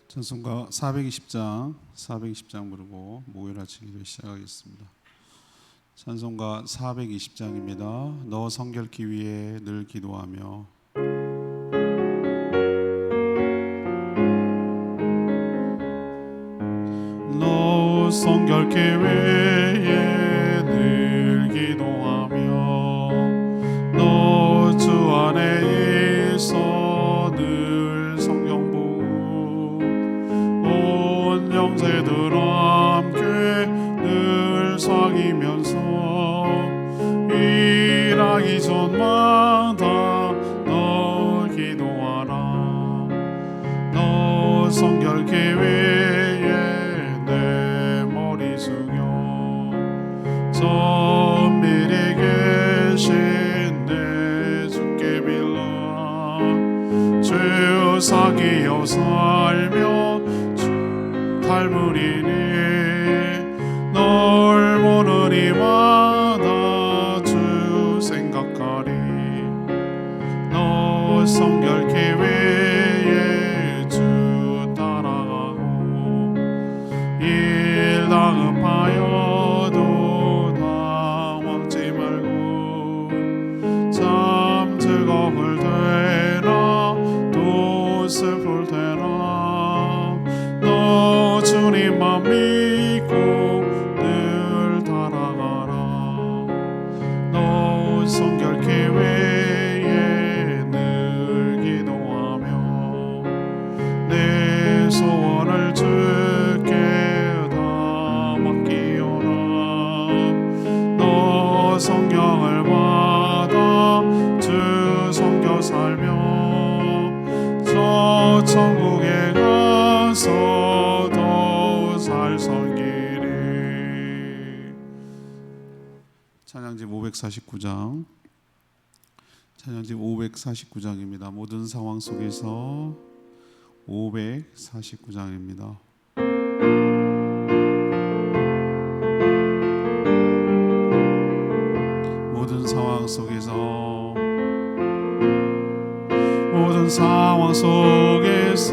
찬송가 420장 부르고 목요일 아침 기도 시작하겠습니다. 찬송가 420장입니다. 너 성결케 위해 늘 기도하며 너 성결케 위해 늘 기도하며 너 주 안에 있어 늘 성경 보고 온 영세들 함께 늘 사귀면서 일하기 전마다 너 기도하라. 너 성결케 위해 내 머리 숙여 천밀히 계신 내 주께 빌라. 죄 사기여 살며 닮으리니 널 보는 이마다 주 생각하리. 너 성결케 위해 주 따라가고 일 다급하여도 당황지 말고 참 즐거울 때나 또 슬플 때나 너 주님만 믿고 늘 따라가라. 너 성결케 위해 늘 기도하며 내 소원을 주께 다 맡기오라. 너 성경을 받아 주 섬겨 살며 저 천국에 가서 더 잘 살기를. 찬양집 549장 찬양집 549장입니다. 모든 상황 속에서 549장입니다. 모든 상황 속에서 모든 상황 속에서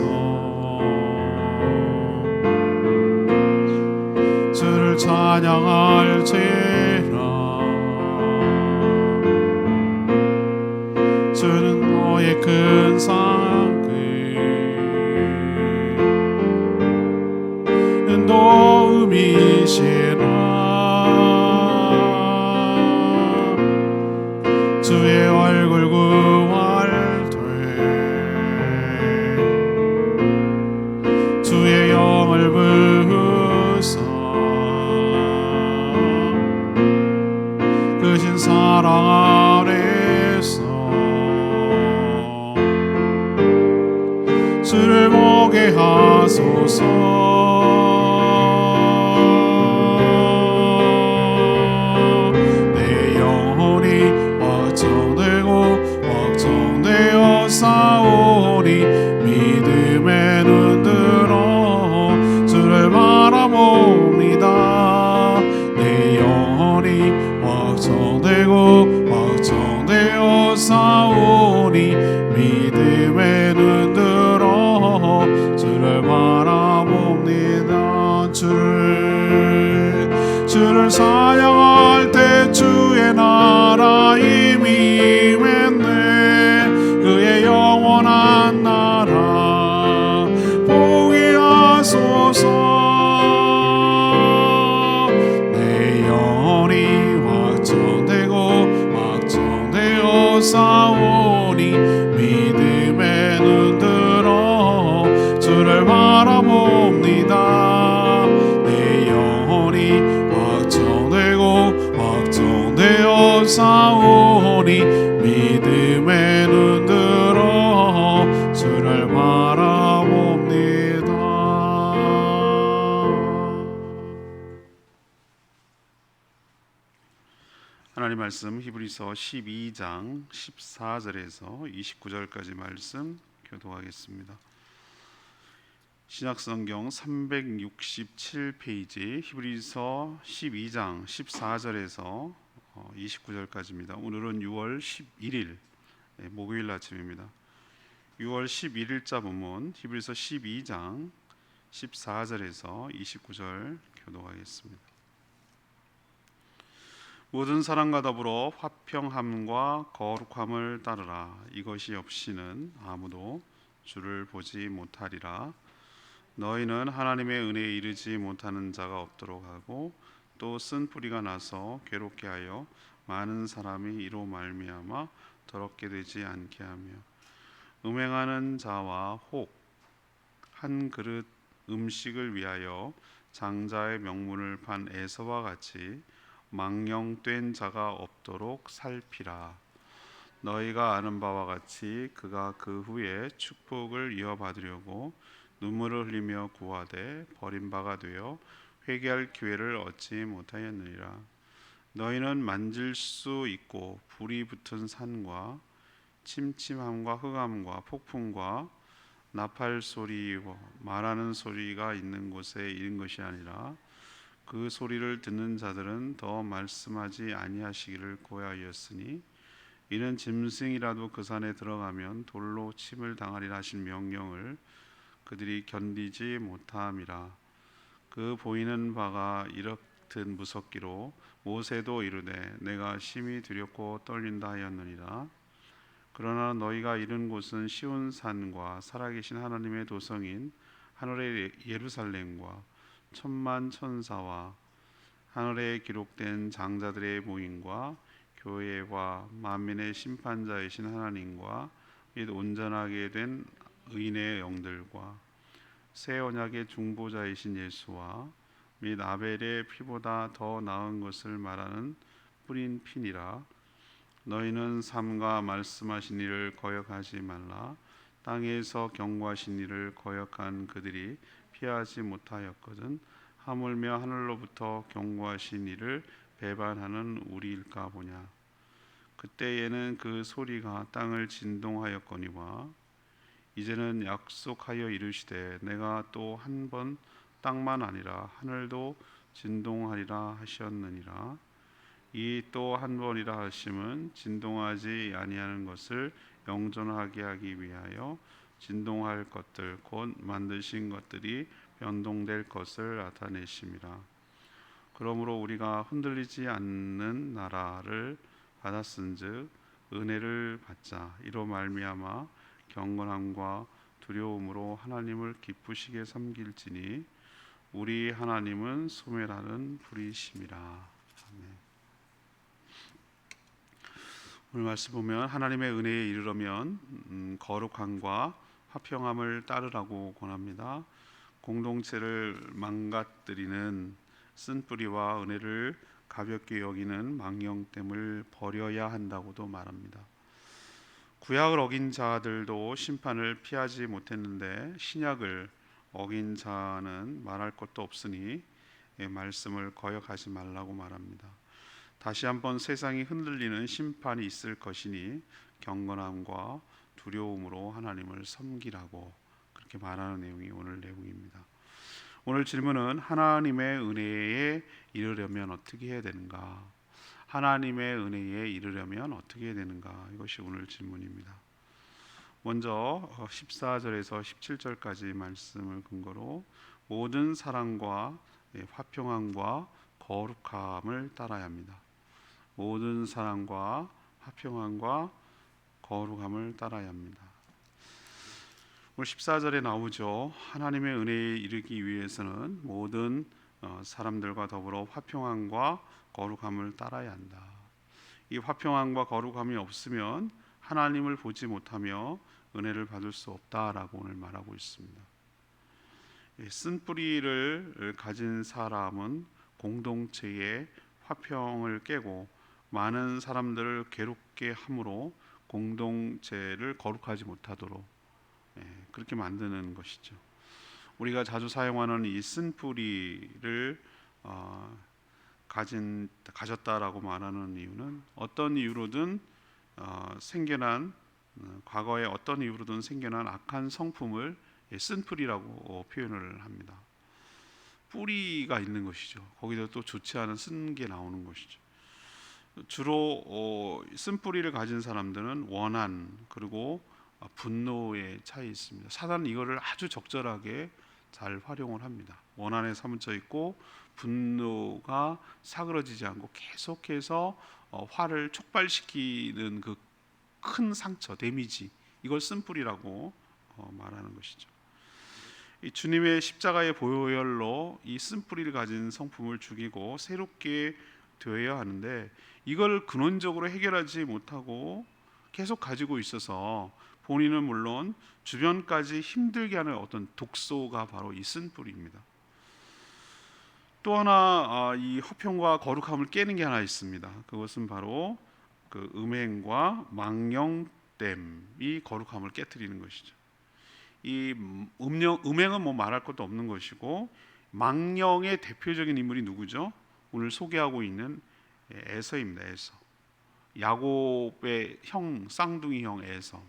주를 찬양할지라. 주는 너의 큰 상급 도움이시라. 주의 얼굴 구할되 주의 영을 부으사 크신 사랑 아래서 주를 보게 하소서. 내 영혼이 걱정되어 싸우니 믿음에 눈들어 주를 바라봅니다. 내 영혼이 걱정되어 싸우니 믿음에 눈들어 주를 바라봅니다. 주를 사랑할 때 주의 나라 이미 임했네. 그의 영원한 나라 포기하소서. 내 영혼이 확정되어 싸우니 믿음에 눈들어 주를 바라봅니다. 내 영혼이 확정되어 싸우니 믿음에 눈들어 주를 바라봅니다. 하나님 말씀 히브리서 12장 14절에서 29절까지 말씀 교독하겠습니다. 신약성경 367페이지 히브리서 12장 14절에서 29절까지입니다. 오늘은 6월 11일 목요일 아침입니다. 6월 11일자 본문 히브리서 12장 14절에서 29절 교독하겠습니다. 모든 사람과 더불어 화평함과 거룩함을 따르라. 이것이 없이는 아무도 주를 보지 못하리라. 너희는 하나님의 은혜에 이르지 못하는 자가 없도록 하고 또 쓴 뿌리가 나서 괴롭게 하여 많은 사람이 이로 말미암아 더럽게 되지 않게 하며 음행하는 자와 혹 한 그릇 음식을 위하여 장자의 명분을 판 에서와 같이 망령된 자가 없도록 살피라. 너희가 아는 바와 같이 그가 그 후에 축복을 이어받으려고 눈물을 흘리며 구하되 버림바가 되어 회개할 기회를 얻지 못하였느니라. 너희는 만질 수 있고 불이 붙은 산과 침침함과 흑암과 폭풍과 나팔 소리와 말하는 소리가 있는 곳에 있는 것이 아니라 그 소리를 듣는 자들은 더 말씀하지 아니하시기를 고하였으니 이는 짐승이라도 그 산에 들어가면 돌로 침을 당하리라 하신 명령을 그들이 견디지 못함이라. 그 보이는 바가 이렇듯 무섭기로 모세도 이르되 내가 심히 두렵고 떨린다 하였느니라. 그러나 너희가 이른 곳은 시온 산과 살아계신 하나님의 도성인 하늘의 예루살렘과 천만 천사와 하늘에 기록된 장자들의 모임과 교회와 만민의 심판자이신 하나님과 및 온전하게 된 의인의 영들과 새 언약의 중보자이신 예수와 및 아벨의 피보다 더 나은 것을 말하는 뿌린 피니라. 너희는 삼가 말씀하신 이를 거역하지 말라. 땅에서 경고하신 이를 거역한 그들이 피하지 못하였거든 하물며 하늘로부터 경고하신 이를 배반하는 우리일까 보냐. 그때에는 그 소리가 땅을 진동하였거니와 이제는 약속하여 이르시되 내가 또 한 번 땅만 아니라 하늘도 진동하리라 하셨느니라. 이 또 한 번이라 하심은 진동하지 아니하는 것을 영존하게 하기 위하여 진동할 것들 곧 만드신 것들이 변동될 것을 나타내심이라. 그러므로 우리가 흔들리지 않는 나라를 받았은즉 은혜를 받자. 이로 말미암아 경건함과 두려움으로 하나님을 기쁘시게 섬길지니 우리 하나님은 소멸하는 불이심이라. 아멘. 오늘 말씀 보면 하나님의 은혜에 이르려면 거룩함과 화평함을 따르라고 권합니다. 공동체를 망가뜨리는 쓴뿌리와 은혜를 가볍게 여기는 망령됨을 버려야 한다고도 말합니다. 구약을 어긴 자들도 심판을 피하지 못했는데 신약을 어긴 자는 말할 것도 없으니 말씀을 거역하지 말라고 말합니다. 다시 한번 세상이 흔들리는 심판이 있을 것이니 경건함과 두려움으로 하나님을 섬기라고 그렇게 말하는 내용이 오늘 내용입니다. 오늘 질문은 하나님의 은혜에 이르려면 어떻게 해야 되는가? 하나님의 은혜에 이르려면 어떻게 해야 되는가? 이것이 오늘 질문입니다. 먼저 14절에서 17절까지 말씀을 근거로 모든 사랑과 화평함과 거룩함을 따라야 합니다. 모든 사랑과 화평함과 거룩함을 따라야 합니다. 오늘 14절에 나오죠. 하나님의 은혜에 이르기 위해서는 모든 사람들과 더불어 화평함과 거룩함을 따라야 한다. 이 화평함과 거룩함이 없으면 하나님을 보지 못하며 은혜를 받을 수 없다라고 오늘 말하고 있습니다. 쓴뿌리를 가진 사람은 공동체의 화평을 깨고 많은 사람들을 괴롭게 함으로 공동체를 거룩하지 못하도록 그렇게 만드는 것이죠. 우리가 자주 사용하는 이 쓴뿌리를 가졌다라고 말하는 이유는 어떤 이유로든 생겨난 과거에 어떤 이유로든 생겨난 악한 성품을 쓴뿌리라고 표현을 합니다. 뿌리가 있는 것이죠. 거기다 또 좋지 않은 쓴 게 나오는 것이죠. 주로 쓴뿌리를 가진 사람들은 원한 그리고 분노의 차이 있습니다. 사단은 이거를 아주 적절하게 잘 활용을 합니다. 원한에 사무쳐 있고 분노가 사그러지지 않고 계속해서 화를 촉발시키는 그 큰 상처, 데미지, 이걸 쓴뿌리라고 말하는 것이죠. 이 주님의 십자가의 보혈로 이 쓴뿌리를 가진 성품을 죽이고 새롭게 되어야 하는데, 이걸 근원적으로 해결하지 못하고 계속 가지고 있어서 본인은 물론 주변까지 힘들게 하는 어떤 독소가 바로 이 쓴뿌리입니다. 또 하나 이 화평과 거룩함을 깨는 게 하나 있습니다. 그것은 바로 그 음행과 망령됨이 거룩함을 깨트리는 것이죠. 이 음행은 뭐 말할 것도 없는 것이고, 망령의 대표적인 인물이 누구죠? 오늘 소개하고 있는 에서입니다. 에서. 야곱의 형, 쌍둥이 형 에서.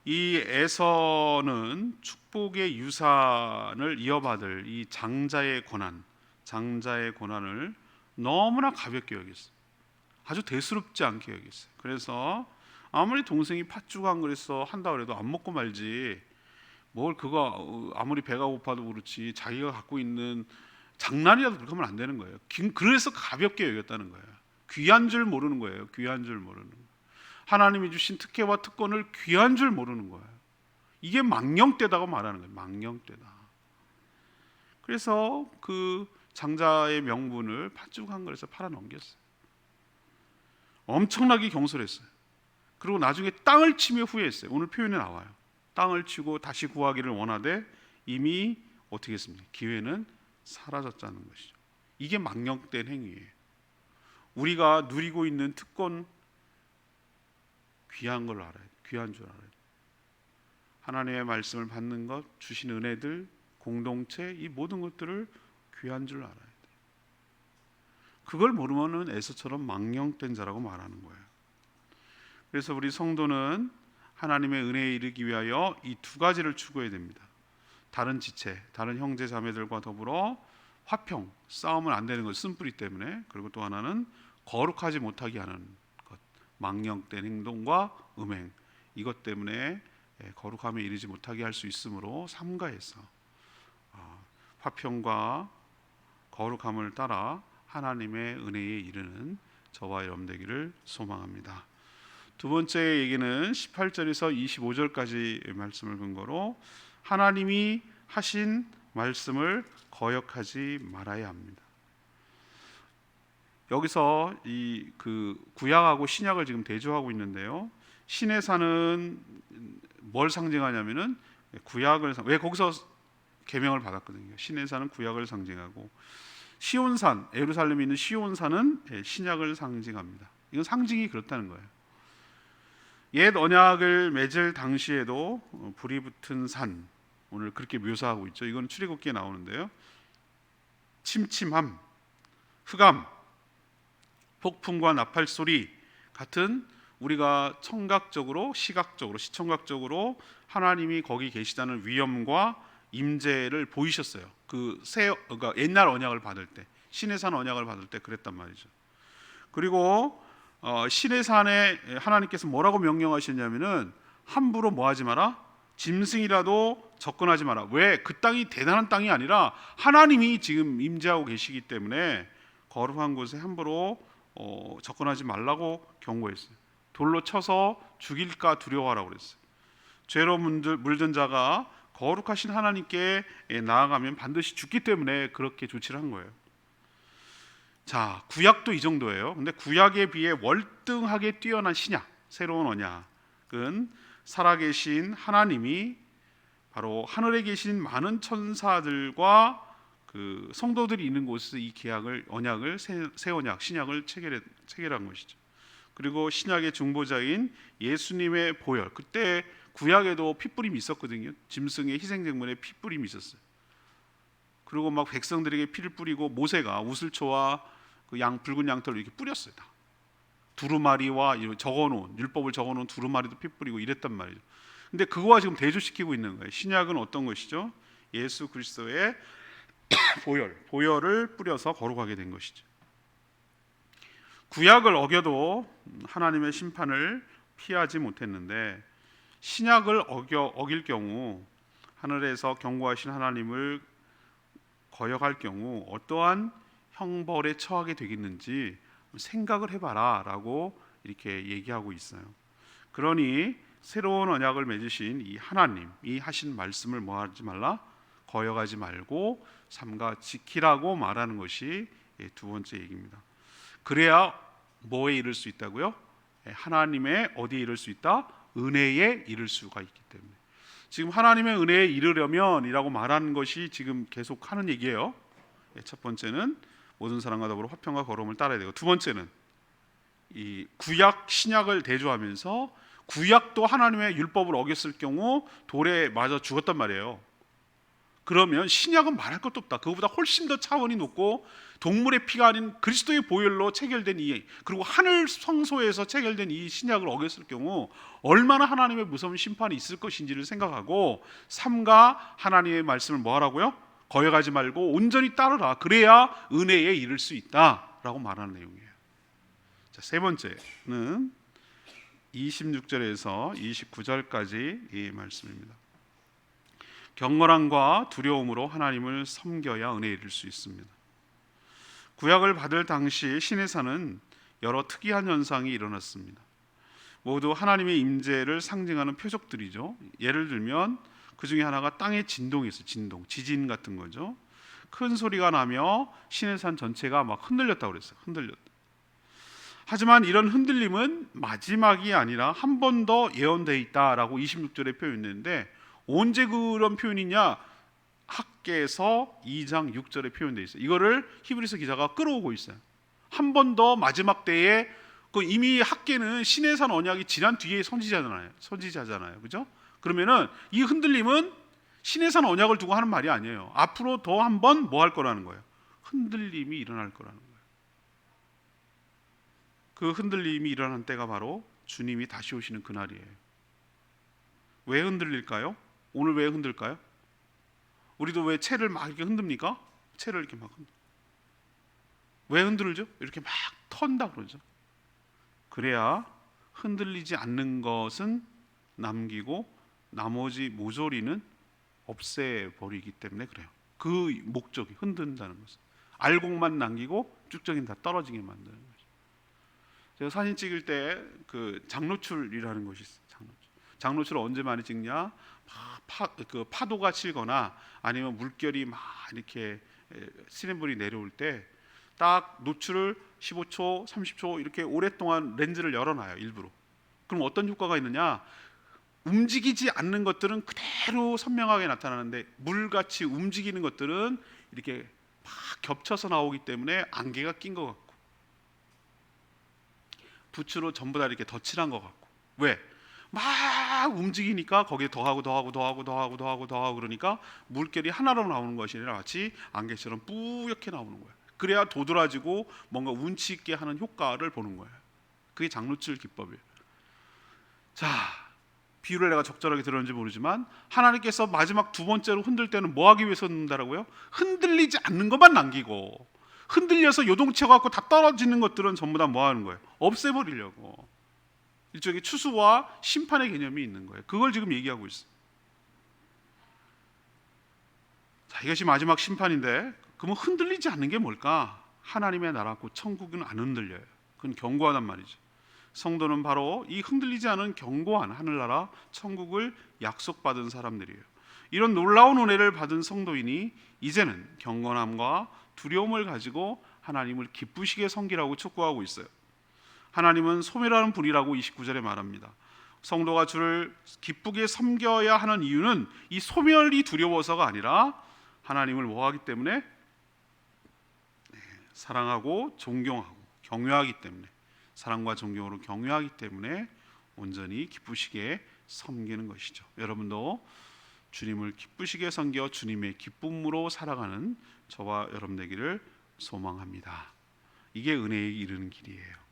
이 에서는 축복의 유산을 이어받을 이 장자의 권한을 너무나 가볍게 여겼어요. 아주 대수롭지 않게 여겼어요. 그래서 아무리 동생이 팥죽 한 그릇 한다 그래도 안 먹고 말지, 뭘 그거 아무리 배가 고파도 그렇지 자기가 갖고 있는 장난이라도 그렇게 하면 안 되는 거예요. 그래서 가볍게 여겼다는 거예요. 귀한 줄 모르는 거예요. 귀한 줄 모르는 거예요. 하나님이 주신 특혜와 특권을 귀한 줄 모르는 거예요. 이게 망령되다고 말하는 거예요. 망령되다. 그래서 그 장자의 명분을 팥죽 한 그릇에 팔아 넘겼어요. 엄청나게 경솔했어요. 그리고 나중에 땅을 치며 후회했어요. 오늘 표현에 나와요. 땅을 치고 다시 구하기를 원하되 이미 어떻게 했습니까? 기회는 사라졌다는 것이죠. 이게 망령된 행위예요. 우리가 누리고 있는 특권, 귀한 걸 알아야 돼요. 귀한 줄 알아야 돼요. 하나님의 말씀을 받는 것, 주신 은혜들, 공동체, 이 모든 것들을 귀한 줄 알아야 돼요. 그걸 모르면은 에서처럼 망령된 자라고 말하는 거예요. 그래서 우리 성도는 하나님의 은혜에 이르기 위하여 이 두 가지를 추구해야 됩니다. 다른 지체, 다른 형제 자매들과 더불어 화평, 싸움은 안 되는 것, 쓴뿌리 때문에. 그리고 또 하나는 거룩하지 못하게 하는 것, 망령된 행동과 음행, 이것 때문에 거룩함에 이르지 못하게 할 수 있으므로 삼가해서 화평과 거룩함을 따라 하나님의 은혜에 이르는 저와 여러분 되기를 소망합니다. 두 번째 얘기는 18절에서 25절까지 말씀을 근거로 하나님이 하신 말씀을 거역하지 말아야 합니다. 여기서 이 그 구약하고 신약을 지금 대조하고 있는데요. 신의 산은 뭘 상징하냐면은 구약을 왜 거기서 계명을 받았거든요. 신의 산은 구약을 상징하고, 시온산, 예루살렘에 있는 시온산은 신약을 상징합니다. 이건 상징이 그렇다는 거예요. 옛 언약을 맺을 당시에도 불이 붙은 산, 오늘 그렇게 묘사하고 있죠. 이건 출애굽기에 나오는데요. 침침함, 흑암, 폭풍과 나팔 소리 같은, 우리가 청각적으로, 시각적으로, 시청각적으로 하나님이 거기 계시다는 위엄과 임재를 보이셨어요. 그러니까 옛날 언약을 받을 때, 신의 산 언약을 받을 때 그랬단 말이죠. 그리고 신의 산에 하나님께서 뭐라고 명령하셨냐면은 함부로 뭐하지 마라, 짐승이라도 접근하지 마라. 왜? 그 땅이 대단한 땅이 아니라 하나님이 지금 임재하고 계시기 때문에 거룩한 곳에 함부로 접근하지 말라고 경고했어요. 돌로 쳐서 죽일까 두려워하라고 그랬어요. 죄로 물든 자가 거룩하신 하나님께 나아가면 반드시 죽기 때문에 그렇게 조치를 한 거예요. 자, 구약도 이 정도예요. 근데 구약에 비해 월등하게 뛰어난 신약, 새로운 언약은 살아계신 하나님이 바로 하늘에 계신 많은 천사들과 그 성도들이 있는 곳에서 이 언약을 새 언약, 신약을 체결한 것이죠. 그리고 신약의 중보자인 예수님의 보혈, 그때 구약에도 핏부림이 있었거든요. 짐승의 희생제물에 핏부림이 있었어요. 그리고 막 백성들에게 피를 뿌리고 모세가 우슬초와 그 붉은 양털을 이렇게 뿌렸어요. 다. 두루마리와 적어놓은 율법을 적어놓은 두루마리도 피 뿌리고 이랬단 말이죠. 근데 그거와 지금 대조시키고 있는 거예요. 신약은 어떤 것이죠? 예수 그리스도의 보혈을 뿌려서 거룩하게 된 것이죠. 구약을 어겨도 하나님의 심판을 피하지 못했는데 신약을 어길 경우 하늘에서 경고하신 하나님을 거역할 경우 어떠한 형벌에 처하게 되겠는지 생각을 해봐라 라고 이렇게 얘기하고 있어요. 그러니 새로운 언약을 맺으신 이 하나님이 하신 말씀을 뭐 하지 말라? 거역하지 말고 삼가 지키라고 말하는 것이 두 번째 얘기입니다. 그래야 뭐에 이를 수 있다고요? 하나님의 어디에 이를 수 있다? 은혜에 이를 수가 있기 때문에. 지금 하나님의 은혜에 이르려면 이라고 말하는 것이 지금 계속 하는 얘기예요. 첫 번째는 모든 사람과 더불어 화평과 거룩을 따라야 되고, 두 번째는 이 구약 신약을 대조하면서 구약도 하나님의 율법을 어겼을 경우 돌에 맞아 죽었단 말이에요. 그러면 신약은 말할 것도 없다. 그거보다 훨씬 더 차원이 높고 동물의 피가 아닌 그리스도의 보혈로 체결된 이, 그리고 하늘 성소에서 체결된 이 신약을 어겼을 경우 얼마나 하나님의 무서운 심판이 있을 것인지를 생각하고 삼가 하나님의 말씀을 뭐 하라고요? 거역하지 말고 온전히 따르라. 그래야 은혜에 이를 수 있다라고 말하는 내용이에요. 자, 세 번째는 26절에서 29절까지 이 말씀입니다. 경건함과 두려움으로 하나님을 섬겨야 은혜에 이를 수 있습니다. 구약을 받을 당시 시내산은 여러 특이한 현상이 일어났습니다. 모두 하나님의 임재를 상징하는 표적들이죠. 예를 들면 그 중에 하나가 땅의 진동이 있어요. 진동, 지진 같은 거죠. 큰 소리가 나며 시내산 전체가 막 흔들렸다고 그랬어요. 흔들렸다. 하지만 이런 흔들림은 마지막이 아니라 한 번 더 예언되어 있다라고 26절에 표현했는데, 언제 그런 표현이냐? 학개서 2장 6절에 표현되어 있어요. 이거를 히브리서 기자가 끌어오고 있어요. 한 번 더 마지막 때에, 그 이미 학개는 시내산 언약이 지난 뒤에 선지자잖아요. 그죠? 그러면은 이 흔들림은 시내산 언약을 두고 하는 말이 아니에요. 앞으로 더 한 번 뭐 할 거라는 거예요? 흔들림이 일어날 거라는 거예요. 그 흔들림이 일어난 때가 바로 주님이 다시 오시는 그날이에요. 왜 흔들릴까요? 오늘 왜 흔들까요? 우리도 왜 채를 막 이렇게 흔듭니까? 채를 이렇게 막 왜 흔들죠? 이렇게 막 턴다 그러죠. 그래야 흔들리지 않는 것은 남기고 나머지 모조리는 없애버리기 때문에 그래요. 그 목적이 흔든다는 것은 알곡만 남기고 쭉정이는 다 떨어지게 만드는 거죠. 제가 사진 찍을 때 그 장노출이라는 것이 있어요. 장노출을 언제 많이 찍냐? 그 파도가 치거나 아니면 물결이 막 이렇게 시냇물이 내려올 때 딱 노출을 15초, 30초 이렇게 오랫동안 렌즈를 열어놔요, 일부러. 그럼 어떤 효과가 있느냐? 움직이지 않는 것들은 그대로 선명하게 나타나는데 물같이 움직이는 것들은 이렇게 막 겹쳐서 나오기 때문에 안개가 낀 것 같고 붓으로 전부 다 이렇게 덧칠한 것 같고. 왜? 막 움직이니까 거기에 더하고 그러니까 물결이 하나로 나오는 것이 아니라 마치 안개처럼 뿌옇게 나오는 거예요. 그래야 도드라지고 뭔가 운치 있게 하는 효과를 보는 거예요. 그게 장노출 기법이에요. 자, 비유를 내가 적절하게 들었는지 모르지만 하나님께서 마지막 두 번째로 흔들 때는 뭐 하기 위해서 흔든다라고요? 흔들리지 않는 것만 남기고, 흔들려서 요동쳐 갖고 다 떨어지는 것들은 전부 다 뭐 하는 거예요? 없애버리려고. 일종의 추수와 심판의 개념이 있는 거예요. 그걸 지금 얘기하고 있어요. 자, 이것이 마지막 심판인데, 그러면 흔들리지 않는 게 뭘까? 하나님의 나라고 천국은 안 흔들려요. 그건 견고하단 말이죠. 성도는 바로 이 흔들리지 않은 견고한 하늘나라 천국을 약속받은 사람들이에요. 이런 놀라운 은혜를 받은 성도이니 이제는 경건함과 두려움을 가지고 하나님을 기쁘시게 섬기라고 촉구하고 있어요. 하나님은 소멸하는 분이라고 29절에 말합니다. 성도가 주를 기쁘게 섬겨야 하는 이유는 이 소멸이 두려워서가 아니라 하나님을 뭐하기 때문에? 사랑하고 존경하고 경외하기 때문에, 사랑과 존경으로 경외하기 때문에 온전히 기쁘시게 섬기는 것이죠. 여러분도 주님을 기쁘시게 섬겨 주님의 기쁨으로 살아가는 저와 여러분 되기를 소망합니다. 이게 은혜에 이르는 길이에요.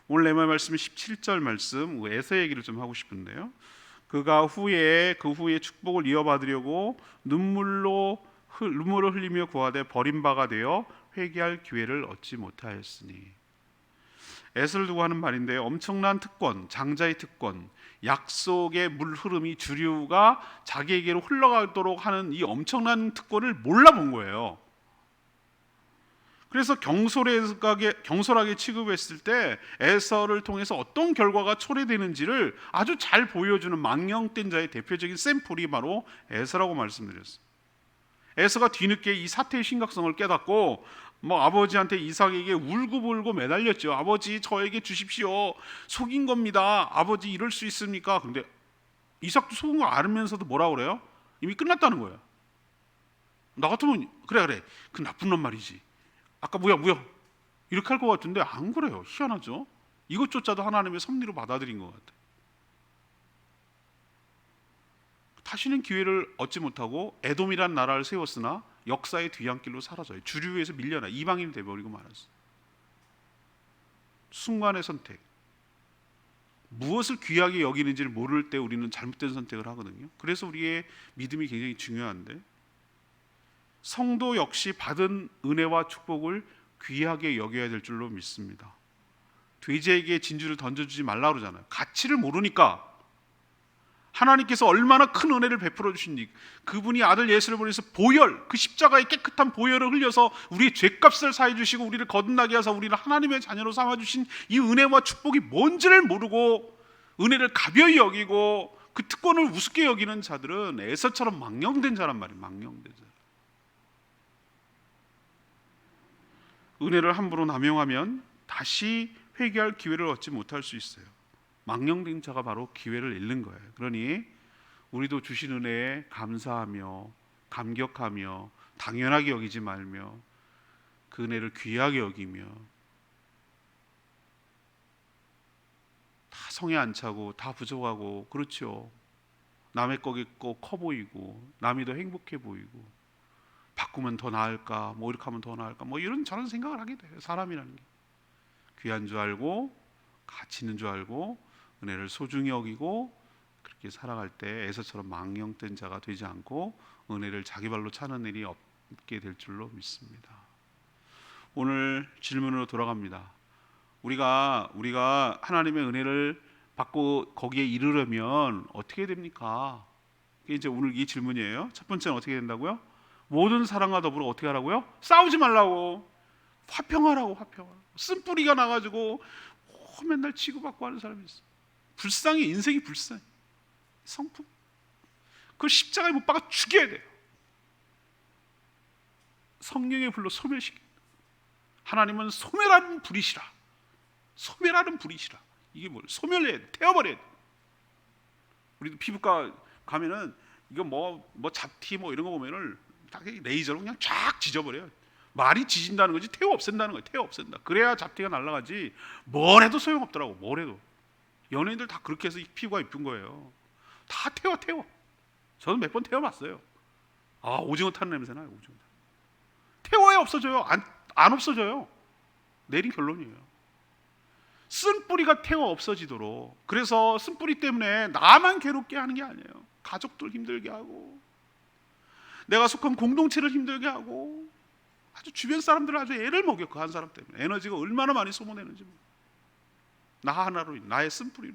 오늘 내말 말씀 17절 말씀 에서 얘기를 좀 하고 싶은데요. 그가 후에 축복을 이어받으려고 눈물을 흘리며 구하되 버림바가 되어 회개할 기회를 얻지 못하였으니. 에서를 두고 하는 말인데, 엄청난 특권, 장자의 특권, 약속의 물 흐름이 주류가 자기에게로 흘러가도록 하는 이 엄청난 특권을 몰라본 거예요. 그래서 경솔하게 취급했을 때 에서를 통해서 어떤 결과가 초래되는지를 아주 잘 보여주는 망령된 자의 대표적인 샘플이 바로 에서라고 말씀드렸어요. 에서가 뒤늦게 이 사태의 심각성을 깨닫고 아버지한테 이삭에게 울고불고 매달렸죠. 아버지, 저에게 주십시오. 속인 겁니다. 아버지, 이럴 수 있습니까? 근데 이삭도 속은 걸 알면서도 뭐라고 그래요? 이미 끝났다는 거예요. 나 같으면 그래 그 나쁜 놈 말이지, 아까 뭐야 이렇게 할 것 같은데 안 그래요. 희한하죠. 이것조차도 하나님의 섭리로 받아들인 것 같아요. 다시는 기회를 얻지 못하고 에돔이란 나라를 세웠으나 역사의 뒤안길로 사라져요. 주류에서 밀려나 이방인이 되어버리고 말았어요. 순간의 선택, 무엇을 귀하게 여기는지를 모를 때 우리는 잘못된 선택을 하거든요. 그래서 우리의 믿음이 굉장히 중요한데, 성도 역시 받은 은혜와 축복을 귀하게 여겨야 될 줄로 믿습니다. 돼지에게 진주를 던져주지 말라 그러잖아요. 가치를 모르니까. 하나님께서 얼마나 큰 은혜를 베풀어 주신지, 그분이 아들 예수를 보내서 보혈, 그 십자가의 깨끗한 보혈을 흘려서 우리의 죄값을 사해 주시고 우리를 거듭나게 하사 우리를 하나님의 자녀로 삼아 주신 이 은혜와 축복이 뭔지를 모르고 은혜를 가벼이 여기고 그 특권을 우습게 여기는 자들은 에서처럼 망령된 자란 말이에요. 망령된 자. 은혜를 함부로 남용하면 다시 회개할 기회를 얻지 못할 수 있어요. 망령된 자가 바로 기회를 잃는 거예요. 그러니 우리도 주신 은혜에 감사하며 감격하며 당연하게 여기지 말며 그 은혜를 귀하게 여기며, 다 성에 안 차고 다 부족하고 그렇죠. 남의 거기 커 보이고 남이 더 행복해 보이고 바꾸면 더 나을까, 이렇게 하면 더 나을까, 이런 저런 생각을 하게 돼요. 사람이라는 게 귀한 줄 알고 가치 있는 줄 알고 은혜를 소중히 여기고 그렇게 살아갈 때 에서처럼 망령된 자가 되지 않고 은혜를 자기 발로 차는 일이 없게 될 줄로 믿습니다. 오늘 질문으로 돌아갑니다. 우리가 하나님의 은혜를 받고 거기에 이르려면 어떻게 됩니까? 이게 이제 오늘 이 질문이에요. 첫 번째는 어떻게 된다고요? 모든 사랑과 더불어 어떻게 하라고요? 싸우지 말라고, 화평하라고. 쓴뿌리가 나가지고 맨날 치고받고 하는 사람이 있어. 불쌍해, 인생이 불쌍해. 성품. 그걸 십자가에 못 박아 죽여야 돼요. 성령의 불로 소멸시켜. 하나님은 소멸하는 불이시라. 소멸하는 불이시라. 이게 뭘? 소멸해야 돼. 태워버려야 돼. 우리도 피부과 가면은 이거 잡티 이런 거 보면은 딱 레이저로 그냥 쫙 지져버려요. 말이 지진다는 거지 태워 없앤다는 거예요. 태워 없앤다. 그래야 잡티가 날아가지. 뭘 해도 소용없더라고. 뭘 해도. 연예인들 다 그렇게 해서 피부가 이쁜 거예요. 다 태워. 저는 몇 번 태워봤어요. 오징어 타는 냄새 나요. 오징어. 태워야 없어져요. 안 없어져요. 내린 결론이에요. 쓴뿌리가 태워 없어지도록. 그래서 쓴뿌리 때문에 나만 괴롭게 하는 게 아니에요. 가족들 힘들게 하고, 내가 속한 공동체를 힘들게 하고, 아주 주변 사람들을 아주 애를 먹여. 그 한 사람 때문에 에너지가 얼마나 많이 소모되는지. 나 하나로, 나의 쓴뿌리로.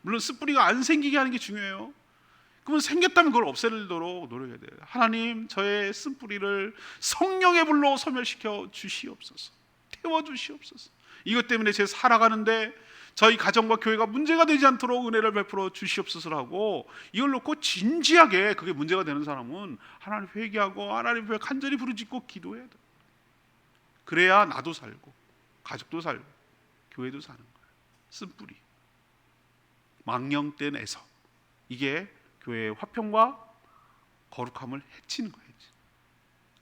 물론 쓴뿌리가 안 생기게 하는 게 중요해요. 그러면 생겼다면 그걸 없애도록 노력해야 돼요. 하나님, 저의 쓴뿌리를 성령의 불로 소멸시켜 주시옵소서. 태워 주시옵소서. 이것 때문에 제 살아가는데 저희 가정과 교회가 문제가 되지 않도록 은혜를 베풀어 주시옵소서라고, 이걸 놓고 진지하게 그게 문제가 되는 사람은 하나님 회개하고 하나님 앞에 간절히 부르짖고 기도해야 돼. 그래야 나도 살고 가족도 살고 교회도 사는 거예요. 쓴뿌리, 망령된 에서. 이게 교회의 화평과 거룩함을 해치는 거예요.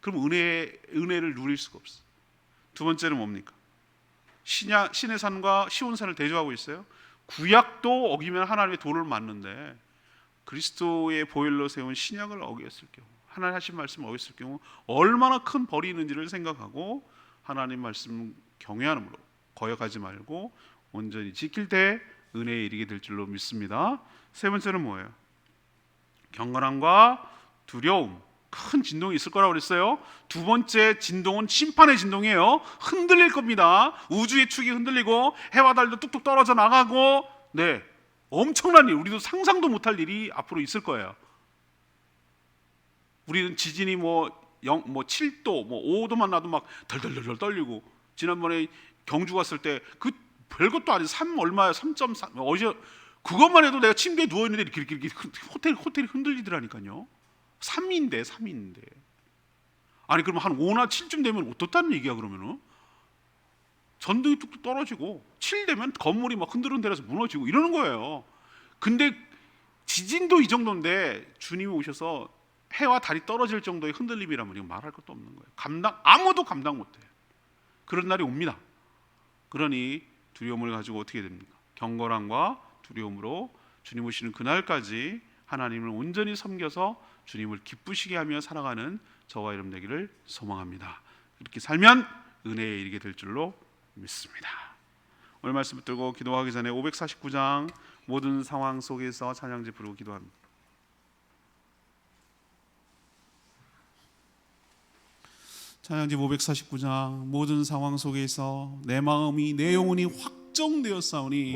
그럼 은혜를 누릴 수가 없어. 두 번째는 뭡니까? 신의 산과 시온산을 대조하고 있어요. 구약도 어기면 하나님의 도를 맞는데 그리스도의 보혈로 세운 신약을 어겼을 경우, 하나님 하신 말씀을 어겼을 경우 얼마나 큰 벌이 있는지를 생각하고 하나님 말씀 경외함으로 거역하지 말고 온전히 지킬 때 은혜에 이르게 될 줄로 믿습니다. 세 번째는 뭐예요? 경건함과 두려움, 큰 진동이 있을 거라고 그랬어요. 두 번째 진동은 심판의 진동이에요. 흔들릴 겁니다. 우주의 축이 흔들리고 해와 달도 뚝뚝 떨어져 나가고, 네, 엄청난 일, 우리도 상상도 못할 일이 앞으로 있을 거예요. 우리는 지진이 뭐 7도, 뭐 5도만 나도 막 덜덜덜 떨리고, 지난번에 경주 갔을 때 그 별것도 아닌 3 얼마야, 3.3, 어제 그것만 해도 내가 침대에 누워 있는데 이렇게 호텔이 흔들리더라니까요. 3인데. 아니 그럼 한 5나 7쯤 되면 어떻다는 얘기야? 그러면은 전등이 뚝뚝 떨어지고 7 되면 건물이 막 흔들흔들해서 무너지고 이러는 거예요. 근데 지진도 이 정도인데 주님이 오셔서 해와 달이 떨어질 정도의 흔들림이라면 이거 말할 것도 없는 거예요. 아무도 감당 못해. 그런 날이 옵니다. 그러니 두려움을 가지고 어떻게 됩니까? 경건함과 두려움으로 주님 오시는 그날까지 하나님을 온전히 섬겨서 주님을 기쁘시게 하며 살아가는 저와 여러분 되기를 소망합니다. 그렇게 살면 은혜에 이르게 될 줄로 믿습니다. 오늘 말씀 붙들고 기도하기 전에 549장 모든 상황 속에서 찬양지 부르고 기도합니다. 찬양지 549장 모든 상황 속에서 내 마음이 내 영혼이 확정되었사오니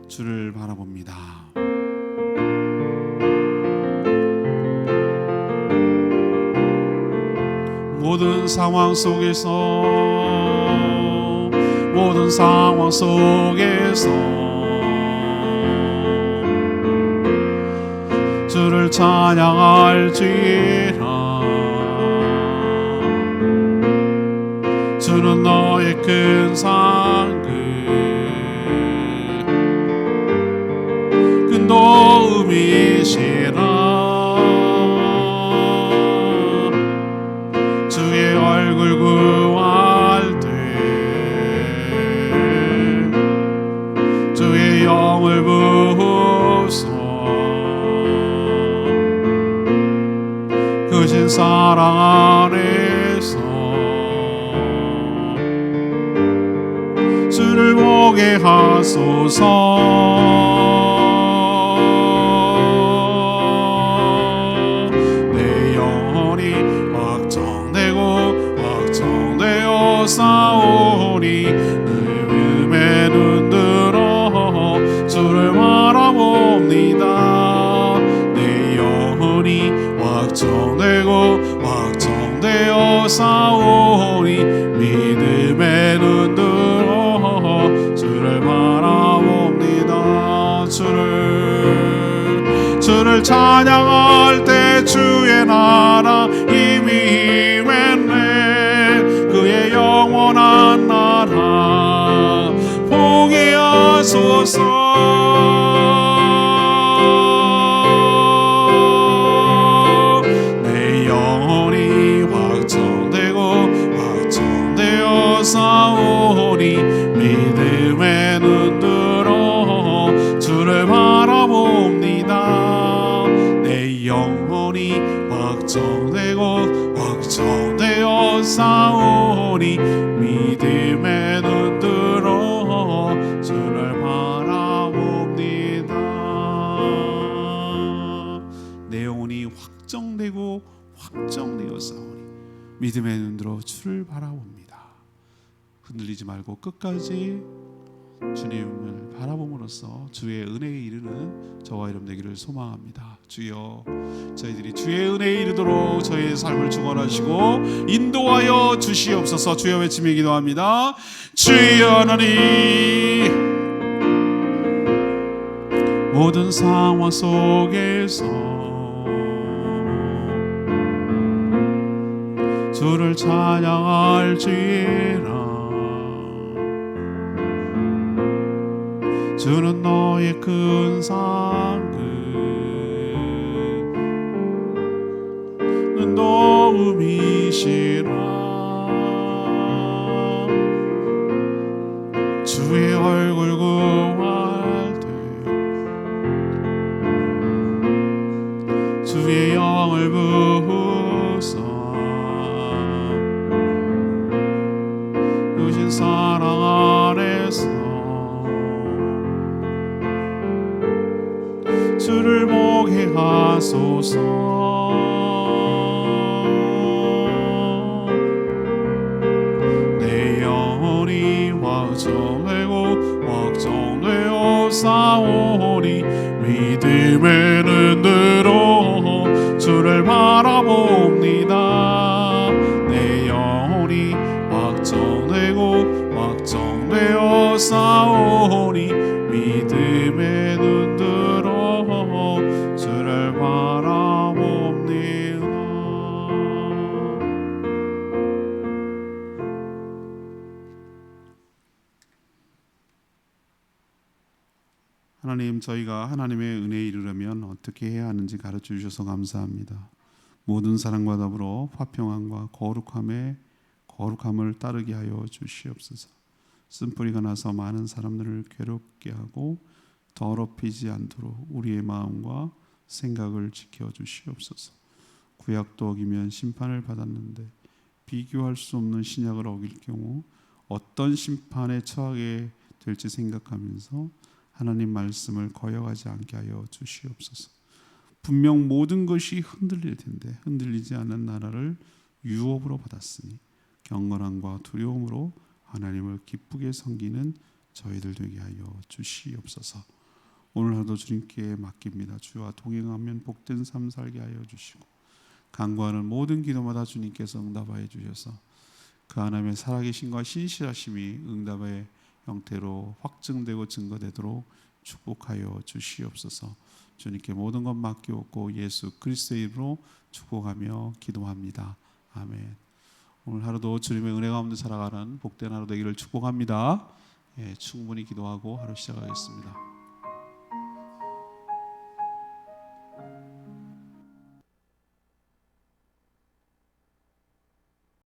주를 바라봅니다. 모든 상황 속에서 주를 찬양할지라. 주는 너의 큰 상급 큰 도움이시라. 주의 얼굴 구할 때 주의 영을 부으소. 크신 사랑 안에서 주를 보게 하소서. 내 영혼이 확정되어 싸우니 내 눈 들어 주를 바라봅니다. 내 영혼이 확정되어 싸우니 믿음의 눈 들어 주를 바라봅니다. 주를 찬양할 때 주의 나라 이미 임했네. 그의 영원한 나라 보게 하소서. 내 영혼이 확정되어 싸우니 믿음의 눈 들어 주를 바라봅니다. 내 영혼이 확정되어 싸우니 믿음의 눈 들어 주를 바라봅니다. 내 영혼이 확정되어 싸우니 믿음의 눈 들어 주를 바라봅니다. 흔들리지 말고 끝까지 주님을 바라봄으로써 주의 은혜에 이르는 저와 여러분 되기를 소망합니다. 주여, 저희들이 주의 은혜에 이르도록 저희의 삶을 주관하시고 인도하여 주시옵소서. 주여 외치며 기도합니다. 주여, 하나님 모든 상황 속에서 주를 찬양할지라. 주는 너의 큰 상급 큰 도움이시라. 주의 얼굴 구할 때 주의 영을 부으소. 크신 사랑 안에서 주를 보게 하소서. 확정되어 싸우니 믿음의 눈으로 주를 바라봅니다. 내 영혼이 확정되어 싸우니 믿음의 눈으로 주를 바라봅니다. 하나님, 저희가 하나님의 은혜에 이르려면 어떻게 해야 하는지 가르쳐 주셔서 감사합니다. 모든 사랑과 더불어 화평함과 거룩함을 따르게 하여 주시옵소서. 쓴뿌리가 나서 많은 사람들을 괴롭게 하고 더럽히지 않도록 우리의 마음과 생각을 지켜 주시옵소서. 구약도 어기면 심판을 받았는데 비교할 수 없는 신약을 어길 경우 어떤 심판에 처하게 될지 생각하면서 하나님 말씀을 거역하지 않게 하여 주시옵소서. 분명 모든 것이 흔들릴 텐데 흔들리지 않는 나라를 유업으로 받았으니 경건함과 두려움으로 하나님을 기쁘게 섬기는 저희들 되게 하여 주시옵소서. 오늘 하루도 주님께 맡깁니다. 주와 동행하면 복된 삶 살게 하여 주시고 간구하는 모든 기도마다 주님께서 응답하여 주셔서 그 하나님의 살아계심과 신실하심이 응답의 형태로 확증되고 증거되도록 축복하여 주시옵소서. 주님께 모든 것 맡기옵고 예수 그리스도의 이름으로 축복하며 기도합니다. 아멘. 오늘 하루도 주님의 은혜 가운데 살아가는 복된 하루 되기를 축복합니다. 충분히 기도하고 하루 시작하겠습니다.